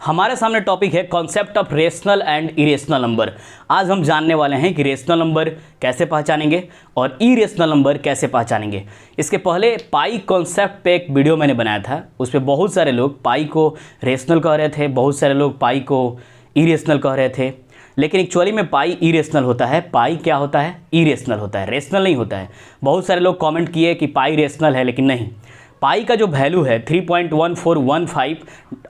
हमारे सामने टॉपिक है concept of rational and irrational number. आज हम जानने वाले हैं कि रेशनल नंबर कैसे पहचानेंगे और इरेशनल नंबर कैसे पहचानेंगे। इसके पहले पाई कॉन्सेप्ट पे एक वीडियो मैंने बनाया था, उस पर बहुत सारे लोग पाई को रेशनल कह रहे थे, बहुत सारे लोग पाई को इरेशनल कह रहे थे, लेकिन एक्चुअली में पाई इरेशनल होता है। पाई क्या होता है? इरेशनल होता है, रेशनल नहीं होता है। बहुत सारे लोग कमेंट किए कि पाई रेशनल है, लेकिन नहीं। पाई का जो वैल्यू है 3.1415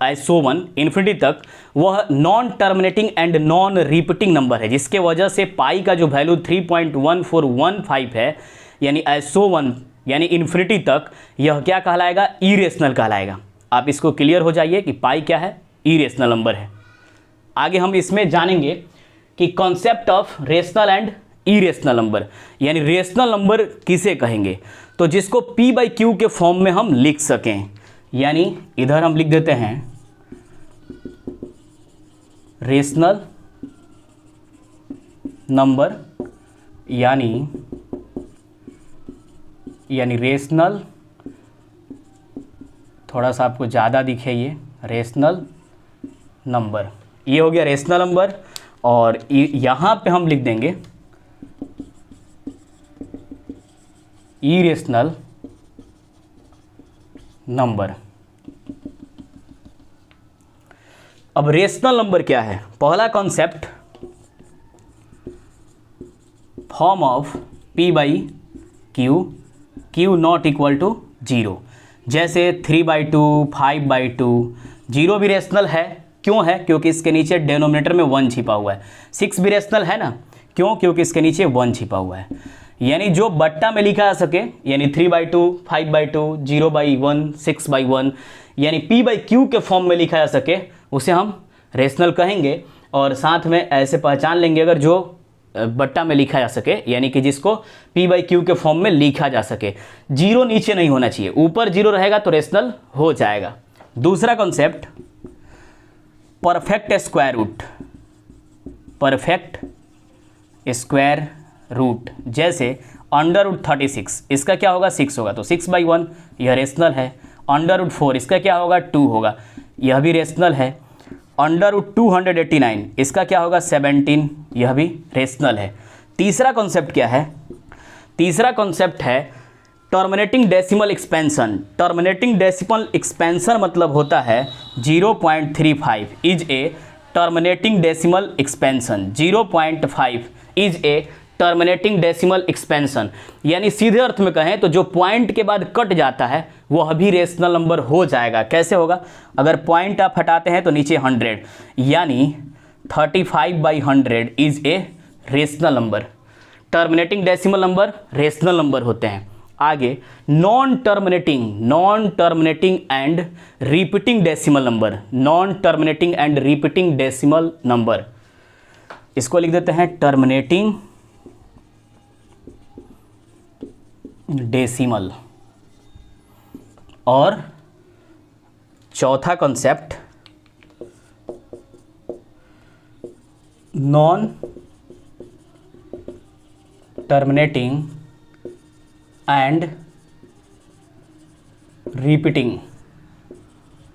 SO1 इन्फिनिटी तक, वह non terminating and non repeating number है, जिसके वजह से पाई का जो वैल्यू 3.1415 है यानी SO1 यानी इन्फिनिटी तक, यह क्या कहलाएगा? इरेशनल कहलाएगा। आप इसको क्लियर हो जाइए कि पाई क्या है? इरेशनल नंबर है। आगे हम इसमें जानेंगे कि concept of rational and irrational number, यानी रेशनल नंबर किसे कहेंगे? तो जिसको P/Q के फॉर्म में हम लिख सकें, यानी इधर हम लिख देते हैं रेशनल नंबर, यानी रेशनल, थोड़ा सा आपको ज़्यादा दिखे ये रेशनल नंबर, ये हो गया रेशनल नंबर। और यहाँ पे हम लिख देंगे इरेशनल नंबर। अब रेशनल नंबर क्या है? पहला concept, form of P/Q, Q not equal to 0। जैसे 3/2, 5/2, 0 भी रेशनल है। क्यों है? क्योंकि इसके नीचे डेनोमिनेटर में 1 छिपा हुआ है। 6 भी रेशनल है ना? क्यों? क्योंकि इसके नीचे 1 छिपा हुआ है। यानी जो बट्टा में लिखा जा सके, यानी 3/2, 5/2, 0/1, 6/1, यानी P/Q के फॉर्म में लिखा जा सके, उसे हम रेशनल कहेंगे। और साथ में ऐसे पहचान लेंगे अगर जो बट्टा में लिखा जा सके, यानी कि जिसको P/Q के फॉर्म में लिखा जा सके। 0 नीचे नहीं होना चाहिए, ऊपर 0 रहेगा तो रेशनल हो जाएगा। दूसरा concept, perfect square root. Perfect square root, जैसे √36, इसका क्या होगा? 6 होगा, तो 6/1, यह रेशनल है। √4, इसका क्या होगा? 2 होगा, यह भी रेशनल है। √289, इसका क्या होगा? 17, यह भी रेशनल है। तीसरा कॉन्सेप्ट क्या है? तीसरा कॉन्सेप्ट है terminating decimal expansion. Terminating decimal expansion मतलब होता है 0.35 is a terminating decimal expansion. 0.5 is a terminating decimal expansion, यानी सीधे अर्थ में कहें तो जो पॉइंट के बाद कट जाता है वह भी रेशनल नंबर हो जाएगा। कैसे होगा? अगर पॉइंट आप हटाते हैं तो नीचे 100, यानी 35/100 is a rational number. Terminating decimal number rational number होते हैं। आगे non terminating and repeating decimal number. Non terminating and repeating decimal number, इसको लिख देते हैं टर्मिनेटिंग डेसिमल। और चौथा concept, non terminating and repeating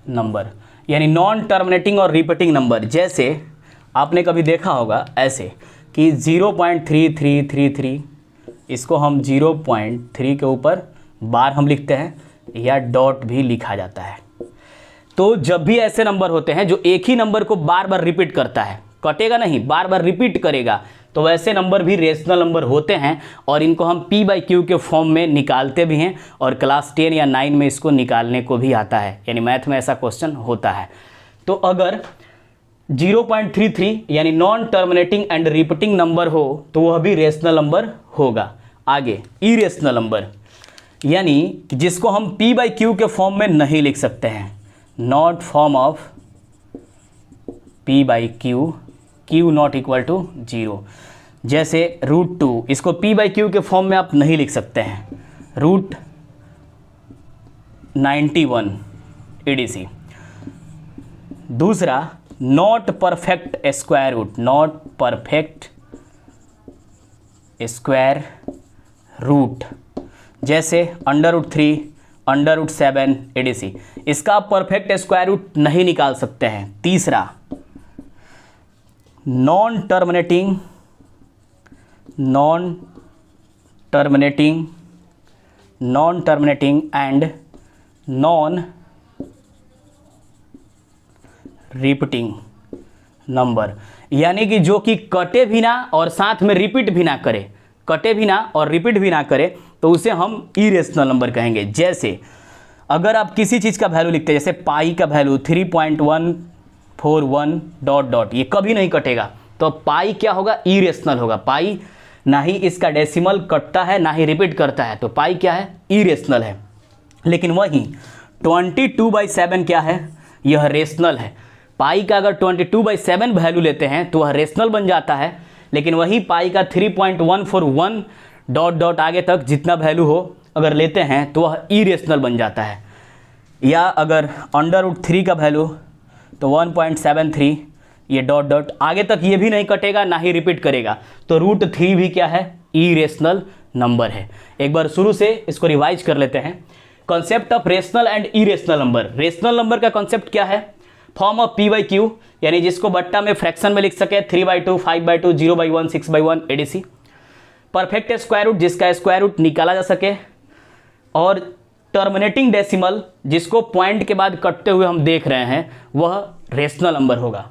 number, यानी नॉन टर्मिनेटिंग और रिपीटिंग नंबर। जैसे आपने कभी देखा होगा ऐसे कि 0.3333, इसको हम 0.3 के ऊपर बार हम लिखते हैं, या डॉट भी लिखा जाता है। तो जब भी ऐसे नंबर होते हैं जो एक ही नंबर को बार बार रिपीट करता है, कटेगा नहीं, बार बार रिपीट करेगा, तो वैसे नंबर भी रेशनल नंबर होते हैं। और इनको हम P/Q के फॉर्म में निकालते भी हैं, और क्लास 10 या 9 में इसको निकालने को भी आता है, यानी मैथ में ऐसा क्वेश्चन होता है। तो अगर 0.33 यानी non terminating and repeating number हो तो वह भी रेशनल नंबर होगा। आगे इरेशनल नंबर, यानी जिसको हम P/Q के फॉर्म में नहीं लिख सकते हैं। Not form of P/Q, Q not equal to 0। जैसे √2, इसको P/Q के फॉर्म में आप नहीं लिख सकते हैं। √91 EDC। दूसरा not perfect square root. Not perfect square root, जैसे √3, √7 ADC। इसका आप परफेक्ट स्क्वायर रूट नहीं निकाल सकते हैं। तीसरा, non terminating and non repeating number, यानी कि जो कि कटे भी ना और साथ में रिपीट भी ना करे, कटे भी ना और रिपीट भी ना करे, तो उसे हम इरेशनल नंबर कहेंगे। जैसे अगर आप किसी चीज़ का वैल्यू लिखते हैं, जैसे पाई का वैल्यू 3.141 डॉट डॉट, ये कभी नहीं कटेगा, तो पाई क्या होगा, इरेशनल होगा। पाई ना ही इसका डेसिमल कटता है ना ही रिपीट करता है, तो पाई क्या है, इरेशनल है। लेकिन वहीं 22/7 क्या है, यह रेशनल है। पाई का अगर 22/7 वैल्यू लेते हैं तो वह रेशनल बन जाता है, लेकिन वही पाई का 3.141 डॉट डॉट आगे तक जितना वैल्यू हो अगर लेते हैं तो वह इरेशनल बन जाता है। या अगर √3 का वैल्यू तो 1.73, ये डॉट डॉट आगे तक ये भी नहीं कटेगा ना ही रिपीट करेगा, तो √3 भी क्या है, इरेशनल नंबर है। एक बार शुरू से इसको रिवाइज कर लेते हैं। Concept of rational and irrational number. Rational number का कॉन्सेप्ट क्या है, फॉर्म ऑफ P/Q, यानी जिसको बट्टा में फ्रैक्शन में लिख सके 3/2, 5/2, 0/1, 6/1 ADC। परफेक्ट स्क्वायर रूट, जिसका स्क्वायर रूट निकाला जा सके। और टर्मिनेटिंग डेसिमल, जिसको पॉइंट के बाद कटते हुए हम देख रहे हैं, वह रेशनल नंबर होगा।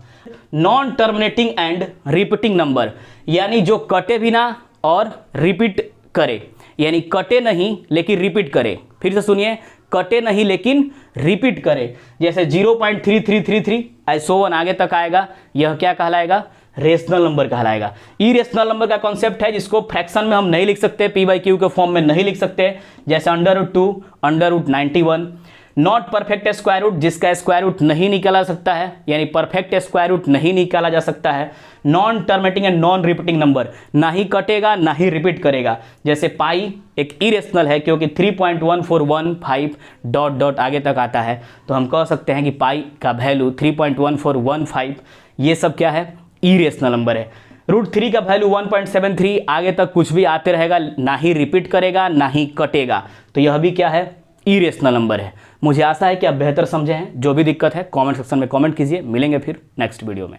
Non terminating and repeating number, यानी जो कटे भी ना और रिपीट करे, यानी कटे नहीं लेकिन रिपीट करे। फिर से सुनिए, कटे नहीं लेकिन रिपीट करे। जैसे 0.3333 ऐसो 1 आगे तक आएगा, यह क्या कहलाएगा, रेशनल नंबर कहलाएगा। इरेशनल नंबर का कॉन्सेप्ट है जिसको फ्रैक्शन में हम नहीं लिख सकते, P/Q के फॉर्म में नहीं लिख सकते, जैसे √2, √91। नॉट परफेक्ट स्क्वायर रूट, जिसका स्क्वायर रूट नहीं निकाला सकता है, यानी परफेक्ट स्क्वायर रूट नहीं निकाला जा सकता है। Non terminating and non repeating number, ना ही कटेगा ना ही रिपीट करेगा। जैसे पाई एक इरेशनल है क्योंकि 3.1415 डॉट डॉट आगे तक आता है, तो हम कह सकते हैं कि पाई का वैल्यू 3.1415, ये सब क्या है, इरेशनल नंबर है। √3 का वैल्यू 1.73 आगे तक कुछ भी आते रहेगा, ना ही रिपीट करेगा ना ही कटेगा, तो यह भी क्या है, इरेशनल नंबर है। मुझे आशा है कि आप बेहतर समझे हैं। जो भी दिक्कत है कमेंट सेक्शन में कमेंट कीजिए। मिलेंगे फिर नेक्स्ट वीडियो में।